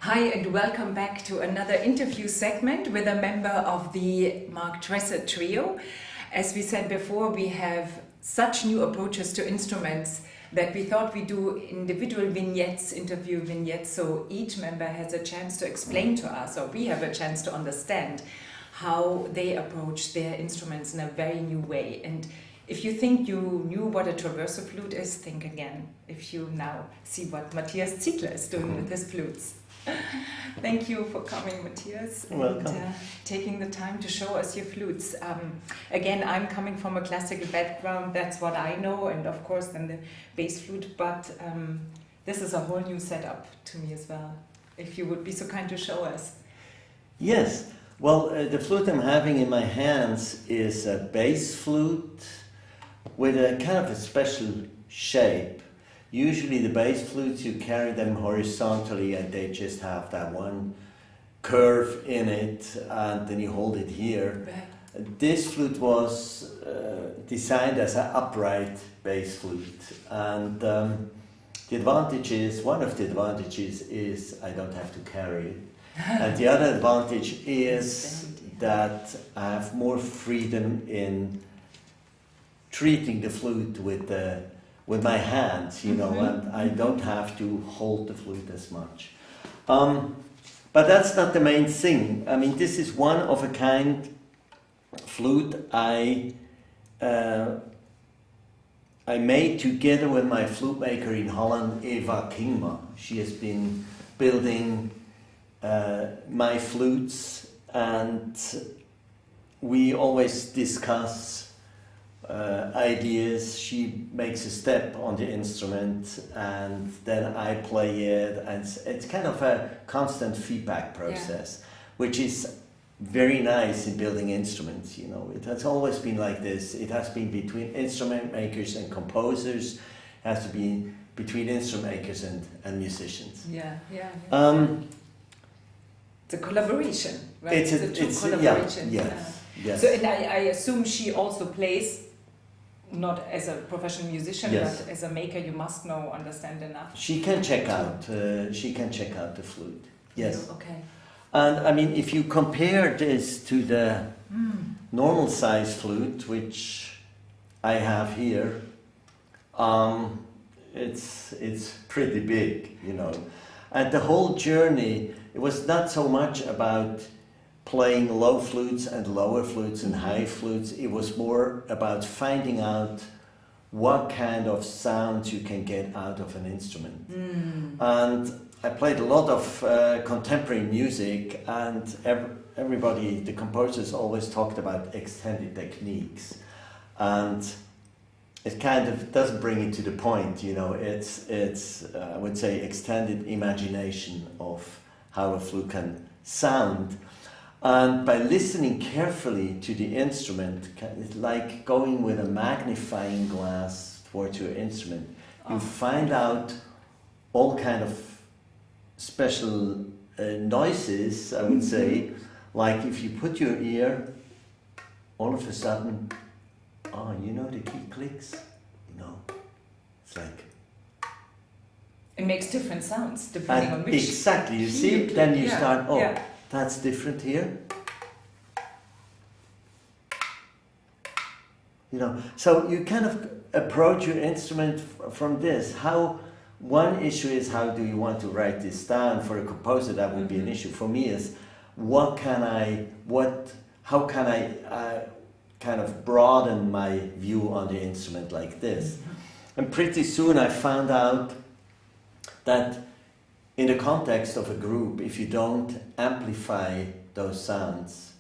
Hi and welcome back to another interview segment with a member of the Mark Dresser trio. As we said before, we have such new approaches to instruments that we thought we'd do individual vignettes, interview vignettes, so each member has a chance to explain to us, or we have a chance to understand how they approach their instruments in a very new way. And if you think you knew what a traverso flute is, think again. If you now see what Matthias Ziegler is doing with his flutes. Thank you for coming, Matthias, and taking the time to show us your flutes. Again, I'm coming from a classical background, that's what I know, and of course then the bass flute, but this is a whole new setup to me as well. If you would be so kind to show us. Yes, well, the flute I'm having in my hands is a bass flute with a kind of a special shape. Usually the bass flutes, you carry them horizontally and they just have that one curve in it and then you hold it here. This flute was designed as an upright bass flute, and the advantage is, one of the advantages is I don't have to carry it. And the other advantage is that I have more freedom in treating the flute with my hands, you know, and I don't have to hold the flute as much. But that's not the main thing. I mean, this is one of a kind flute I made together with my flute maker in Holland, Eva Kingma. She has been building my flutes, and we always discuss ideas. She makes a step on the instrument and then I play it, and it's kind of a constant feedback process, which is very nice in building instruments. You know, it has always been like this. It has been between instrument makers and composers. It has to be between instrument makers and musicians. It's a collaboration, right? It's a true collaboration. Yes. So, and I assume she also plays, not as a professional musician, but as a maker, you must understand enough. She can check out the flute. Yes. Okay. And I mean, if you compare this to the normal size flute, which I have here, it's pretty big, you know. And the whole journey, it was not so much about playing low flutes and lower flutes and high flutes. It was more about finding out what kind of sounds you can get out of an instrument. And I played a lot of contemporary music, and everybody, the composers, always talked about extended techniques. And it kind of doesn't bring it to the point, you know. It's I would say, extended imagination of how a flute can sound. And by listening carefully to the instrument, it's like going with a magnifying glass towards your instrument. You find out all kind of special noises, I would say. Like if you put your ear, all of a sudden, you know, the key clicks, you know, it's like... It makes different sounds depending on which... Exactly, you see, then you start, that's different here. You know, so you kind of approach your instrument from this. One issue is, how do you want to write this down? For a composer, that would be an issue. For me, is how can I kind of broaden my view on the instrument like this? And pretty soon I found out that in the context of a group, if you don't amplify those sounds,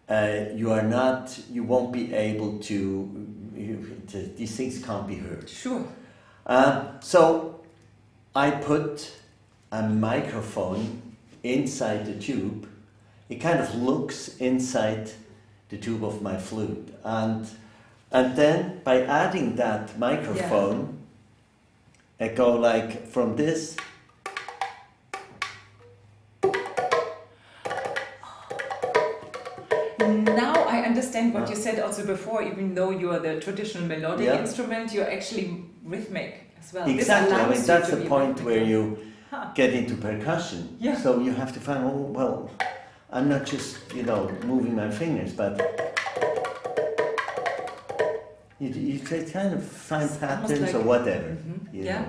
you won't be able to, these things can't be heard. Sure. So I put a microphone inside the tube. It kind of looks inside the tube of my flute. And then by adding that microphone, I go like from this. Now I understand what you said also before. Even though you are the traditional melodic instrument, you're actually rhythmic as well. Exactly. I mean, that's the point where get into percussion. Yeah. So you have to find, oh, well, I'm not just, moving my fingers, but you kind of find It's patterns like, or whatever. You Yeah. know.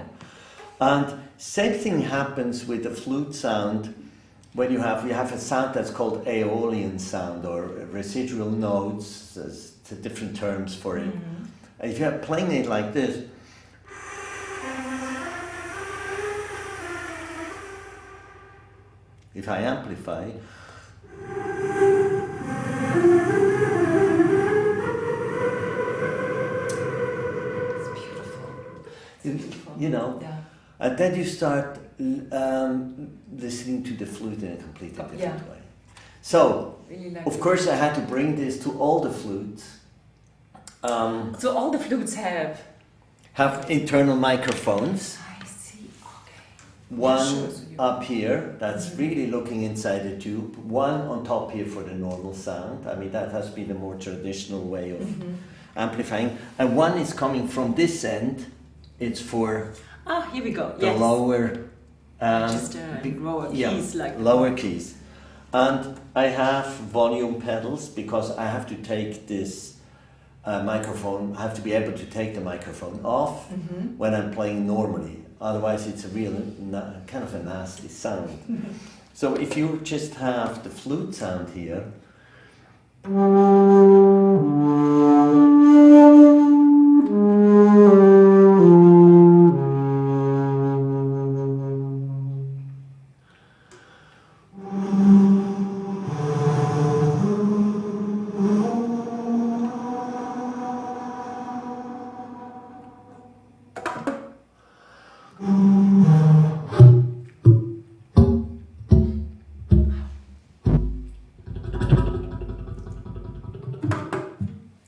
And same thing happens with the flute sound when you have a sound that's called aeolian sound or residual notes. There's different terms for it. And if you're playing it like this, if I amplify, It's beautiful. Yeah. and then you start listening to the flute in a completely different way. So, Really like of course, I had to bring this to all the flutes. So all the flutes have. Have internal microphones. I see. Okay. One shows you. up here, that's really looking inside the tube. One on top here for the normal sound. I mean, that has been the more traditional way of amplifying. And one is coming from this end. It's for Here we go. the Yes. lower, Just lower keys, like lower keys. And I have volume pedals because I have to take this microphone. I have to be able to take the microphone off when I'm playing normally. Otherwise, it's a real kind of a nasty sound. So if you just have the flute sound here.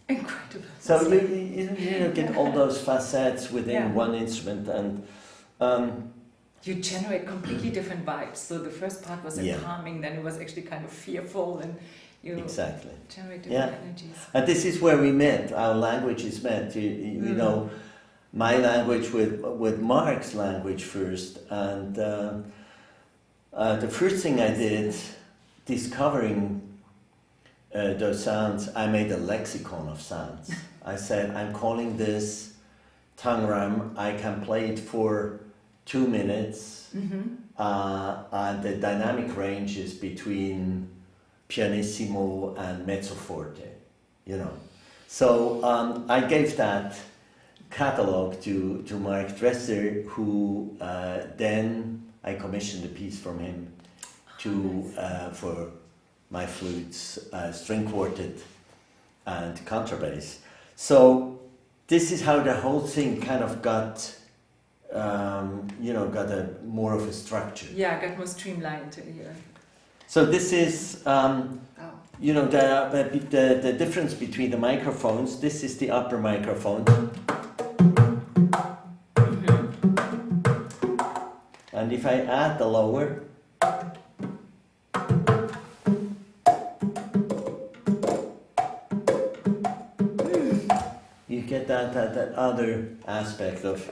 incredible. So you get all those facets within one instrument, and you generate completely different vibes. So the first part was calming, then it was actually kind of fearful, and you exactly. generate different energies. And this is where we met. Our languages met. You know, my language with Mark's language first, and the first thing I did, discovering those sounds, I made a lexicon of sounds. I said, I'm calling this Tangram. I can play it for 2 minutes, and the dynamic range is between pianissimo and mezzo forte, So I gave that catalog to Mark Dresser, who then I commissioned a piece from him for my flutes, string quartet, and contrabass. So this is how the whole thing kind of got, got a more of a structure. Yeah, got more streamlined here. So this is, the difference between the microphones. This is the upper microphone. And if I add the lower, you get that other aspect of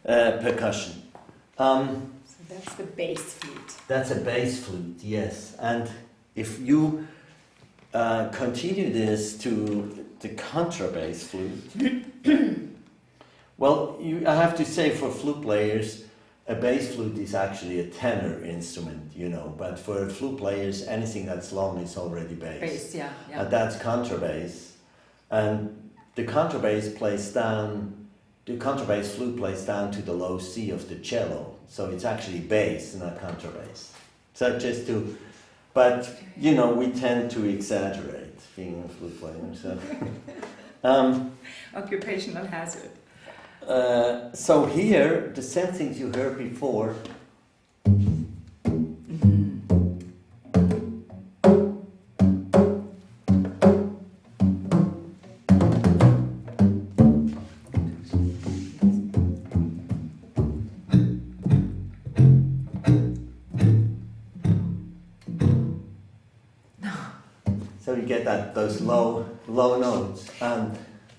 percussion. So that's the bass flute. That's a bass flute, yes. And if you continue this to the contrabass flute, well, I have to say for flute players, a bass flute is actually a tenor instrument, but for flute players, anything that's long is already bass. Bass, yeah. And that's contrabass. And the contrabass flute plays down to the low C of the cello. So it's actually bass, not contrabass. So but we tend to exaggerate being a flute player. So. Occupational hazard. So here, the same things you heard before. So you get those low notes,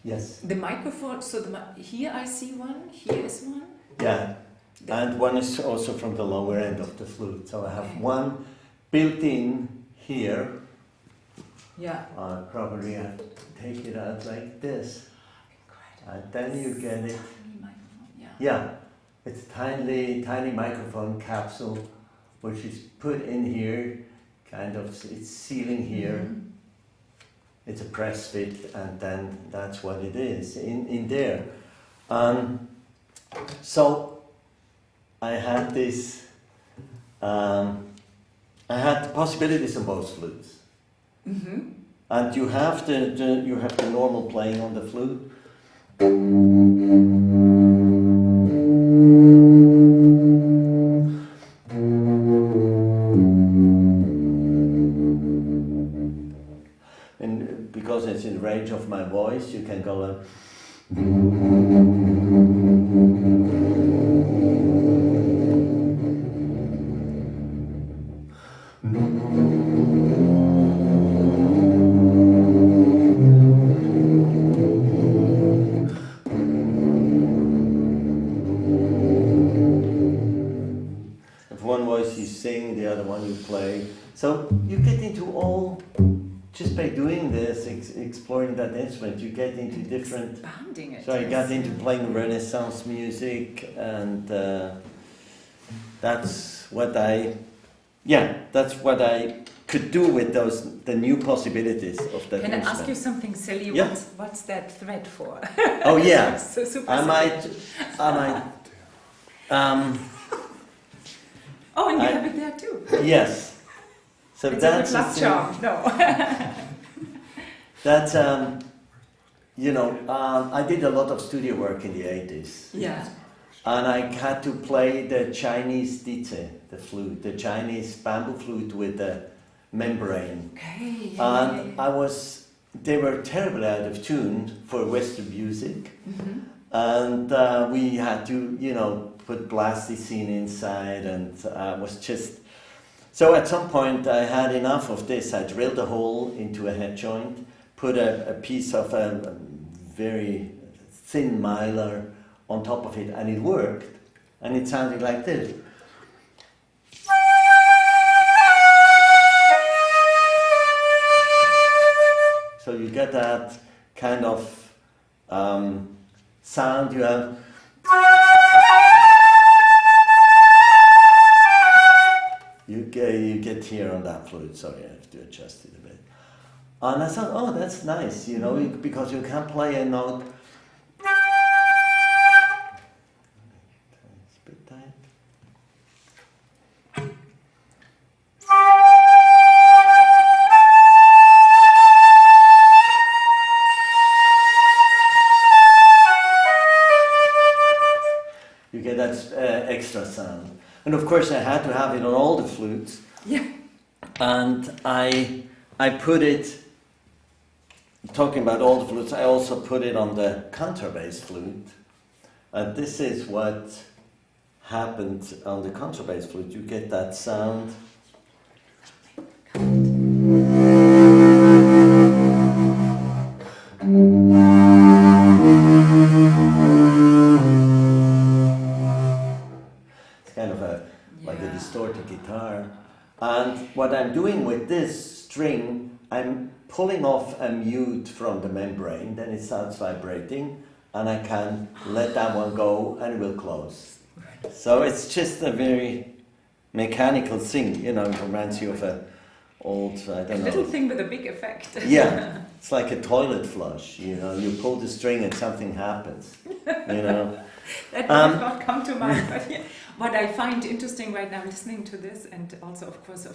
yes. The microphone. So here I see one. Here is one. Yeah, And one is also from the lower end of the flute. So I have one built in here. Yeah. Probably have to take it out like this. Incredible. And then you get it. Tiny microphone, yeah. Yeah, it's tiny microphone capsule, which is put in here, kind of, it's sealing here. Mm-hmm. It's a press fit, and then that's what it is in there. So I had this, I had possibilities on both flutes. Mm-hmm. And you have the normal playing on the flute. And because it's in range of my voice, you can go like. If one voice you sing, the other one you play. So you get into all, just by doing this, exploring that instrument, you get into different. Expanding it. So I got into playing Renaissance music, and that's what I could do with the new possibilities of that Can I instrument. ask you something silly? Yeah. What's that thread for? Oh yeah, So super I silly. might. Oh, and you have it there too. Yes. So It's that's a good luck charm. No. That's I did a lot of studio work in the 80s. Yeah. And I had to play the Chinese dizi, the flute, the Chinese bamboo flute with the membrane. Okay. And they were terribly out of tune for Western music. Mm-hmm. And we had to, put plasticine inside, and was just. So at some point I had enough of this. I drilled a hole into a head joint, put a piece of a very thin mylar on top of it, and it worked. And it sounded like this. So you get that kind of sound you have. You get here on that flute. Sorry, I have to adjust it a bit. And I thought, oh, that's nice, because you can play a note. It's a bit tight. You get that extra sound. And of course I had to have it on all the flutes. Yeah. And I put it, talking about all the flutes, I also put it on the contrabass flute. And this is what happened on the contrabass flute. You get that sound. Kind of like a distorted guitar. And what I'm doing with this string, I'm pulling off a mute from the membrane, then it starts vibrating, and I can let that one go and it will close. So it's just a very mechanical thing, it reminds you of a old, I don't know. A little thing with a big effect. Yeah, it's like a toilet flush, you pull the string and something happens, That would not come to mind, but yeah. What I find interesting right now, listening to this, and also, of course,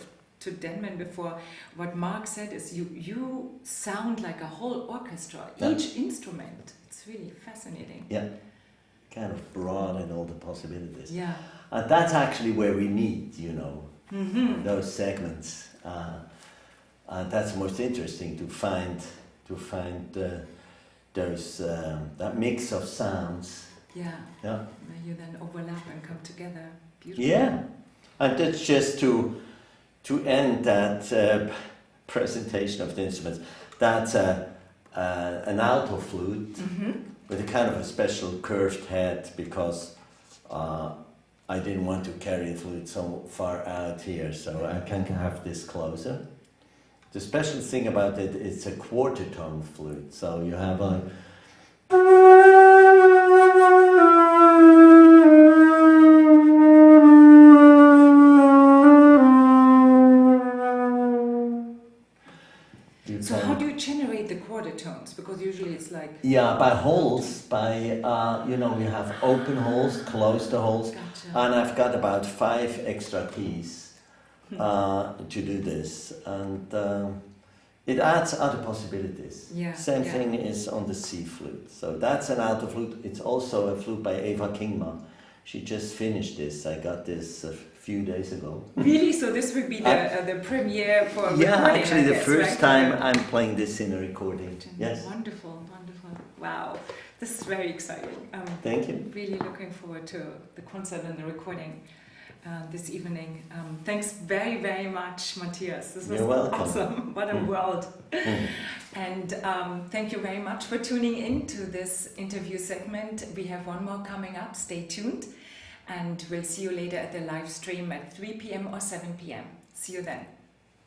to Denman before, what Mark said is you sound like a whole orchestra, each instrument. It's really fascinating. Yeah, kind of broad in all the possibilities. Yeah. And that's actually where we meet, Mm-hmm. those segments. And that's most interesting to find that mix of sounds. Yeah. Yeah. Where you then overlap and come together. Beautiful. Yeah. And that's just to end that presentation of the instruments. That's an alto flute with a kind of a special curved head because I didn't want to carry the flute so far out here, so I can have this closer. The special thing about it, it's a quarter tone flute, so you have a So how do you generate the quarter tones? Because usually it's like... Yeah, by holes, you know, we have open holes, closed holes, Gotcha. and I've got about 5 extra keys to do this, and it adds other possibilities. Yeah, Same yeah. thing is on the C flute. So that's an alto flute. It's also a flute by Eva Kingma. She just finished this. I got this a few days ago. Really? So this would be the premiere for recording, Yeah, actually I the guess, first right? time I'm playing this in a recording. Yes. Wonderful, wonderful. Wow, this is very exciting. Thank you. Really looking forward to the concert and the recording this evening. Thanks very, very much, Matthias. This was You're welcome. awesome. What a world. And thank you very much for tuning in to this interview segment. We have one more coming up. Stay tuned. And we'll see you later at the live stream at 3 p.m. or 7 p.m. See you then.